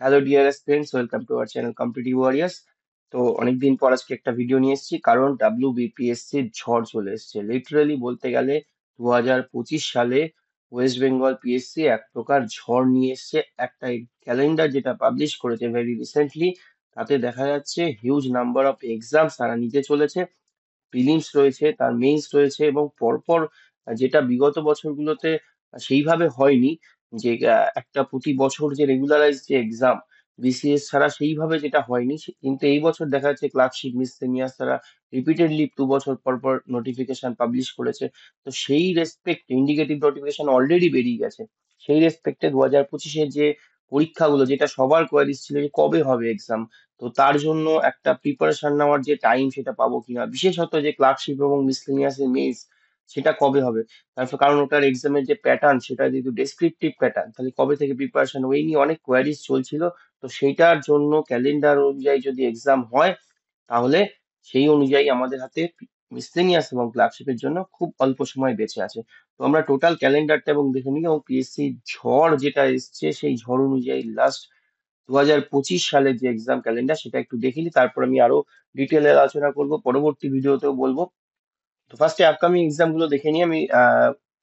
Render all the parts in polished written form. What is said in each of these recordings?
Hello dearest friends, welcome to our channel competitive warriors. তো অনেকদিন পর আজকে একটা ভিডিও নিয়ে এসেছি, কারণ ডাব্লিউবিপিএসসি র ঝড় চলে এসেছে। লিটারালি বলতে গেলে 2025 সালে ওয়েস্ট বেঙ্গল পিএসসি এক প্রকার ঝড় নিয়ে এসেছে। একটা ক্যালেন্ডার যেটা পাবলিশ করেছে ভেরি রিসেন্টলি, তাতে দেখা যাচ্ছে হিউজ নাম্বার অফ এক্সামস তারা নিতে চলেছে। প্রিলিমস রয়েছে, তার মেইনস রয়েছে, এবং পরপর যেটা বিগত বছরগুলোতে সেইভাবে হয়নি, যে একটা প্রতি বছর যে রেগুলারাইজ যে এক্সাম বিসিএস ছাড়া সেইভাবে যেটা হয়নি, কিন্তু এই বছর দেখা যাচ্ছে ক্লার্কশিপ মিসসেলিনিয়াস তারা রিপিটেডলি 2 বছর পর পর নোটিফিকেশন পাবলিশ করেছে। তো সেই রেসপেক্ট ইন্ডিকেটিভ নোটিফিকেশন অলরেডি বেরিয়ে গেছে। সেই রেসপেক্টে 2025-এ যে পরীক্ষাগুলো, যেটা সবার কোয়ারিজ ছিল যে কবে হবে এক্সাম, তো তার জন্য একটা প্রিপারেশন নেওয়ার যে টাইম সেটা পাবো কিনা, বিশেষত যে ক্লার্কশিপ এবং মিসলেনিয়াস এর মেইনস সেটা কবে হবে। তারপর কারণ ওটার এক্সামের যে প্যাটার্ন সেটা যেহেতু ডেসক্রিপটিভ প্যাটার্ন, তাহলে কবে থেকে প্রিপারেশন হবে, এই নিয়ে অনেক কোয়ারিজ চলছিল। তো সেইটার জন্য ক্যালেন্ডার অনুযায়ী যদি এক্সাম হয়, তাহলে সেই অনুযায়ী আমাদের হাতে মিসলেনিয়াস এবং ক্লার্কশিপের জন্য খুব অল্প সময় বেঁচে আছে। তো আমরা টোটাল ক্যালেন্ডারটা এবং দেখে নিই, এবং পিএসসি ঝড় যেটা এসছে সেই ঝড় অনুযায়ী লাস্ট 2025 সালের যে এক্সাম ক্যালেন্ডার সেটা একটু দেখে নিই, তারপর আমি আরো ডিটেলে আলোচনা করব, পরবর্তী ভিডিওতেও বলবো। তো ফার্স্টে আপকামিং এক্সাম গুলো দেখে নিই আমি।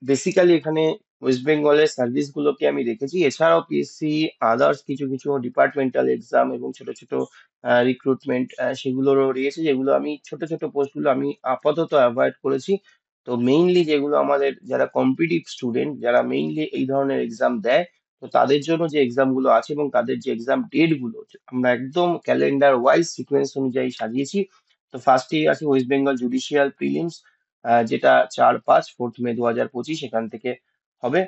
বেসিক্যালি এখানে ওয়েস্ট বেঙ্গলের সার্ভিস গুলোকে আমি রেখেছি, এছাড়াও পিএসসি আদার্স কিছু কিছু ডিপার্টমেন্টাল এক্সাম এবং ছোট ছোট রিক্রুটমেন্ট সেগুলোরও রয়েছে, যেগুলো আমি ছোট ছোট পোস্ট গুলো আমি আপাতত অ্যাভয়েড করেছি। তো মেইনলি যেগুলো আমাদের যারা কম্পিটিটিভ স্টুডেন্ট, যারা মেইনলি এই ধরনের এক্সাম দেয়, তো তাদের জন্য যে এক্সাম গুলো আছে এবং তাদের যে এক্সাম ডেট গুলো আমরা একদম ক্যালেন্ডার ওয়াইজ সিকোয়েন্স অনুযায়ী সাজিয়েছি। তো ফার্স্টেই আছে ওয়েস্ট বেঙ্গল জুডিশিয়াল প্রিলিমস, যেটা 4-5 মে 2025 এখান থেকে হবে।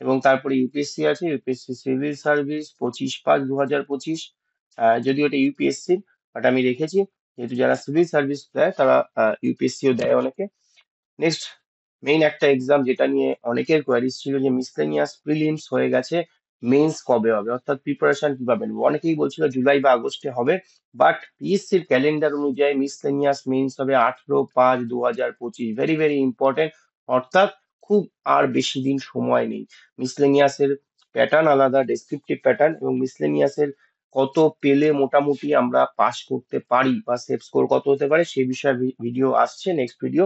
এবং তারপরে ইউপিএসসি আছে, ইউপিএসসি সিভিল সার্ভিস 25-5-2025। যদিও এটা ইউপিএসসি, বাট আমি রেখেছি যেহেতু যারা সিভিল সার্ভিস দেয় তারা ইউপিএসসিও দেয় অনেকে। নেক্সট মেইন একটা এক্সাম যেটা নিয়ে অনেকের কোয়ারিজ ছিল, যে মিসলেনিয়াস প্রিলিমস হয়ে গেছে, মেন্স কবে হবে, অর্থাৎ প্রিপারেশন কিভাবে নেবো। অনেকেই বলছিল জুলাই বা আগস্টে হবে, বাট পিএসসির ক্যালেন্ডার অনুযায়ী মিসলেনিয়াস মেন্স হবে 18-5-2025। ভেরি ভেরি ইম্পর্টেন্ট, অর্থাৎ খুব আর বেশি দিন সময় নেই। মিসলেনিয়াসের প্যাটার্ন আলাদা, ডেসক্রিপটিভ প্যাটার্ন, এবং মিসলেনিয়াসের কত পেলে মোটামুটি আমরা পাস করতে পারি বা সেভ স্কোর কত হতে পারে সেই বিষয়ে ভিডিও আসছে, নেক্সট ভিডিও।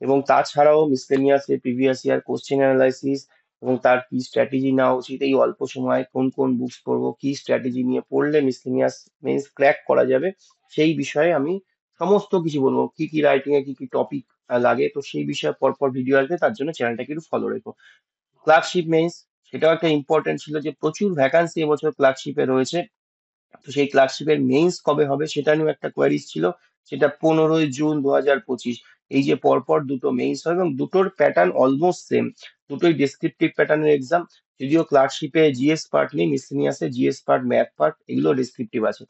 এবং তাছাড়াও মিসলেনিয়াস এর প্রিভিয়াস ইয়ার কোশ্চেন অ্যানালাইসিস, এবং তার কি স্ট্র্যাটেজি নেওয়া উচিত, এই অল্প সময়ে কোন কোন বুকস পড়বো, কি স্ট্র্যাটেজি নিয়ে পড়লে মিসলেনিয়াস মেন্স ক্র্যাক করা যাবে, সেই বিষয়ে আমি সমস্ত কিছু বলবো। কি কি রাইটিং এ কি কি টপিক লাগে, তো সেই বিষয়ে পরপর ভিডিও আসবে, তার জন্য চ্যানেলটাকে একটু ফলো রেখো। ক্লার্কশিপ মেন্স, সেটাও একটা ইম্পর্টেন্ট ছিল, যে প্রচুর ভ্যাকান্সি এবছর ক্লার্কশিপে রয়েছে। তো সেই ক্লার্কশিপের মেইনস কবে হবে সেটা নিয়েও একটা কোয়ারিজ ছিল, সেটা 15 জুন 2025। এই যে পরপর দুটো মেইনস হবে এবং দুটোর প্যাটার্ন অলমোস্ট সেম, দুটোই ডেসক্রিপটিভ প্যাটার্নের এক্সাম। যদিও ক্লার্কশিপে জিএস পার্ট নেই, মিসলেনিয়াসে জিএস পার্ট, ম্যাথ পার্ট এগুলো ডেসক্রিপটিভ আছে।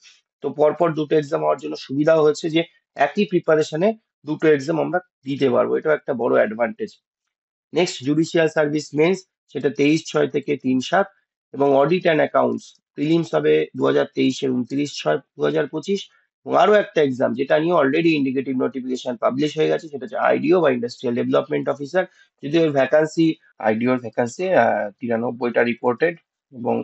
তো পরপর দুটো এক্সাম হওয়ার জন্য সুবিধা হচ্ছে যে একই প্রিপারেশনে দুটো এক্সাম আমরা দিতে পারবো, এটাও একটা বড় advantage. Next judicial service mains, সেটা 23/6 থেকে 3/7। এবং অডিট অ্যান্ড অ্যাকাউন্টস প্রিলিমস হবে 2023-এর 29/6-2025। এবং আরো একটা এক্সাম যেটা নিয়ে অলরেডি ইন্ডিকেটিভ নোটিফিকেশন পাবলিশ হয়ে গেছে, সেটা হচ্ছে আইডিও বা ইন্ডাস্ট্রিয়াল ডেভেলপমেন্ট অফিসার। যদিও ভ্যাকান্সি, আইডিওর ভ্যাকান্সি 93টা রিপোর্টেড, এবং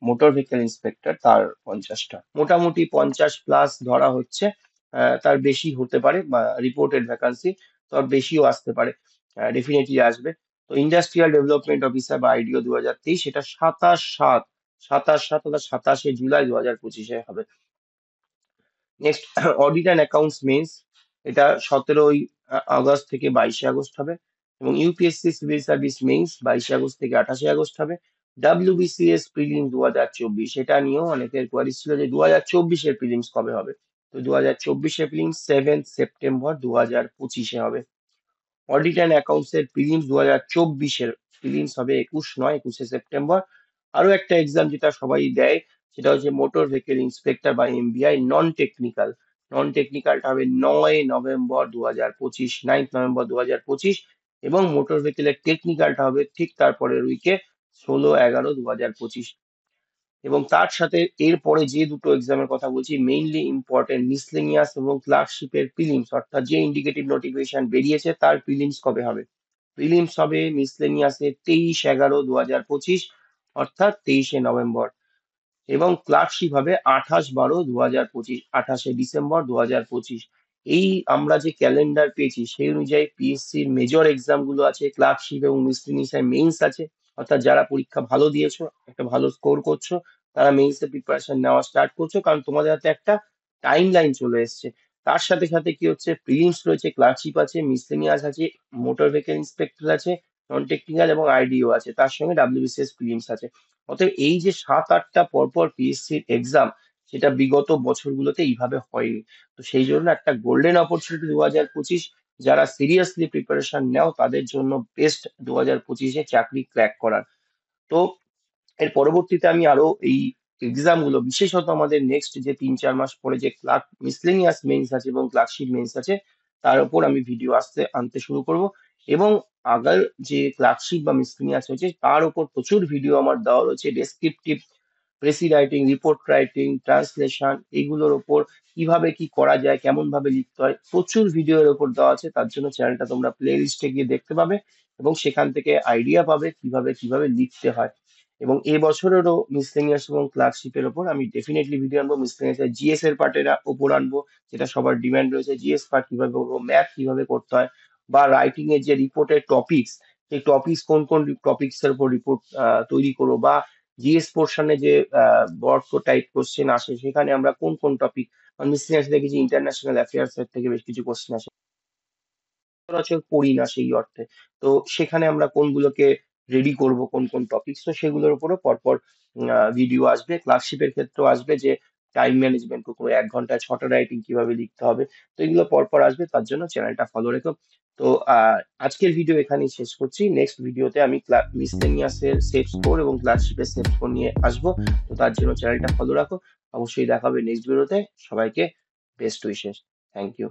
মোটর ভেহিকেল ইন্সপেক্টর তার 50টা, মোটামুটি 50+ ধরা হচ্ছে। তার বেশি হতে পারে, বা রিপোর্টেড ভ্যাকান্সি তার বেশিও আসতে পারে, ডেফিনেটলি আসবে। তো ইন্ডাস্ট্রিয়াল ডেভেলপমেন্ট অফিসার বা আইডিও 2023, সেটা 27/7 হবে। Next audit and accounts mains, এটা 17 আগস্ট থেকে 22 আগস্ট হবে। এবং UPSC civil service mains 22 August থেকে 28 আগস্ট হবে। ডাব্লিউবিসিএস প্রিলিমস 2024, এটা নিয়েও অনেকের কোয়ারি ছিল যে 2024-এর প্রিলিমস কবে হবে। তো 2024-এর প্রিলিমস 7 সেপ্টেম্বর 2025 হবে। অডিট অ্যান্ড অ্যাকাউন্টস এর প্রিলিমস 2024-এর প্রিলিমস হবে 21 সেপ্টেম্বর। আরো একটা এক্সাম যেটা সবাই দেয়, সেটা হচ্ছে মোটর ভেহিকেল ইন্সপেক্টর বা এমবিআই নন টেকনিক্যাল। নন টেকনিক্যালটা হবে 9 নভেম্বর 2025, 9 নভেম্বর 2025। এবং মোটর ভেহিকেলের টেকনিক্যালটা হবে ঠিক তারপরের উইকে, 16/11/2025। এবং তার সাথে এরপরে যে দুটো এক্সামের কথা বলছি, মেইনলি ইম্পর্টেন্ট মিসলেনিয়াস এবং ক্লার্কশিপের প্রিলিমস, অর্থাৎ যে ইন্ডিকেটিভ নোটিফিকেশন বেরিয়েছে তার প্রিলিমস কবে হবে। প্রিলিমস হবে মিসলেনিয়াসের 23/11/2025, অর্থাৎ 23শে নভেম্বর। এবং ক্লার্কশিপ হবে 28/12/2025, 28শে ডিসেম্বর 2025। এই আমরা যে ক্যালেন্ডার পেয়েছি সেই অনুযায়ী পিএসসির মেজর এক্সাম গুলো আছে, ক্লার্কশিপ এবং মিসলিনিয়াস মেইনস আছে। অর্থাৎ যারা পরীক্ষা ভালো দিয়েছো, একটা ভালো স্কোর করছো, তারা মেইনস এর প্রিপারেশন নেওয়া স্টার্ট করছো, কারণ তোমাদের হাতে একটা টাইম লাইন চলে এসেছে। তার সাথে সাথে কি হচ্ছে, প্রিলিমস রয়েছে, ক্লার্কশিপ আছে, মিসলেনিয়াস আছে, মোটর ভেহিকল ইন্সপেক্টর আছে, নন টেকনিক্যাল এবং আইডিও আছে, তার সঙ্গে ডাব্লিউবিসিএস প্রিলিমস আছে। অতএব এই যে 7-8টা পরপর পিএসসির এক্সাম, সেটা বিগত বছরগুলোতে এইভাবে হয়নি। তো সেই জন্য একটা গোল্ডেন অপরচুনিটি 2025, যারা সিরিয়াসলি প্রিপারেশন নেও তাদের জন্য বেস্ট 2025-এ চাকরি ক্র্যাক করার। তো এর পরবর্তীতে আমি আরো এই এক্সাম গুলো, বিশেষত আমাদের নেক্সট যে 3-4 মাস পরে যে ক্লার্ক মিসলেনিয়াস মেইনস আছে এবং ক্লার্কশিপ মেইনস আছে, তার উপর আমি ভিডিও আনতে শুরু করব। এবং আগার যে ক্লার্কশিপ বা মিসলেনিয়াস হয়েছে তার উপর প্রচুর ভিডিও আমার দেওয়া রয়েছে, descriptive, precis writing, report writing, translation, এগুলোর ওপর কিভাবে কি করা যায়, কেমন ভাবে লিখতে হয়, প্রচুর ভিডিও এর ওপর দেওয়া আছে। তার জন্য চ্যানেলটা তোমরা প্লে লিস্টে গিয়ে দেখতে পাবে এবং সেখান থেকে আইডিয়া পাবে কিভাবে কিভাবে লিখতে হয়। এবং এবছরেরও মিসলেনিয়াস এবং ক্লার্কশিপের ওপর আমি ডেফিনেটলি ভিডিও আনবো। মিসলেনিয়াস জিএস এর পার্টের ওপর আনবো, যেটা সবার ডিমান্ড রয়েছে, জিএস পার্ট কিভাবে করবো, ম্যাথ কিভাবে করতে হয়, বা রাইটিং এর যে রিপোর্টের টপিকস, সেই টপিকস কোন কোন টপিকস এর উপর রিপোর্ট তৈরি করবো, বা জিএস পোর্শনে যে বড় টাইপ কোশ্চেন আসে সেখানে আমরা কোন কোন টপিক, মিসলেনিয়াস দেখেছি ইন্টারন্যাশনাল অ্যাফেয়ার্স এর থেকে বেশ কিছু কোশ্চেন আসে, সচরাচর পড়ি না সেই অর্থে। তো সেখানে আমরা কোনগুলোকে রেডি করব, কোন কোন টপিকস, তো সেগুলোর উপরও পরপর ভিডিও আসবে। ক্লার্কশিপের ক্ষেত্রেও আসবে যে টাইম ম্যানেজমেন্ট করবো, 1 ঘন্টায় 6টা রাইটিং কিভাবে লিখতে হবে। তো এগুলো পরপর আসবে, তার জন্য চ্যানেলটা ফলো রেখো। তো আজকের ভিডিও এখানেই শেষ করছি। নেক্সট ভিডিওতে আমি মিসলেনিয়াসের সেফ স্কোর এবং ক্লার্কশিপের সেফ স্কোর নিয়ে আসবো। তো তার জন্য চ্যানেলটা ফলো রাখো। অবশ্যই দেখা হবে নেক্সট ভিডিওতে। সবাইকে বেস্ট উইশেস। Thank you.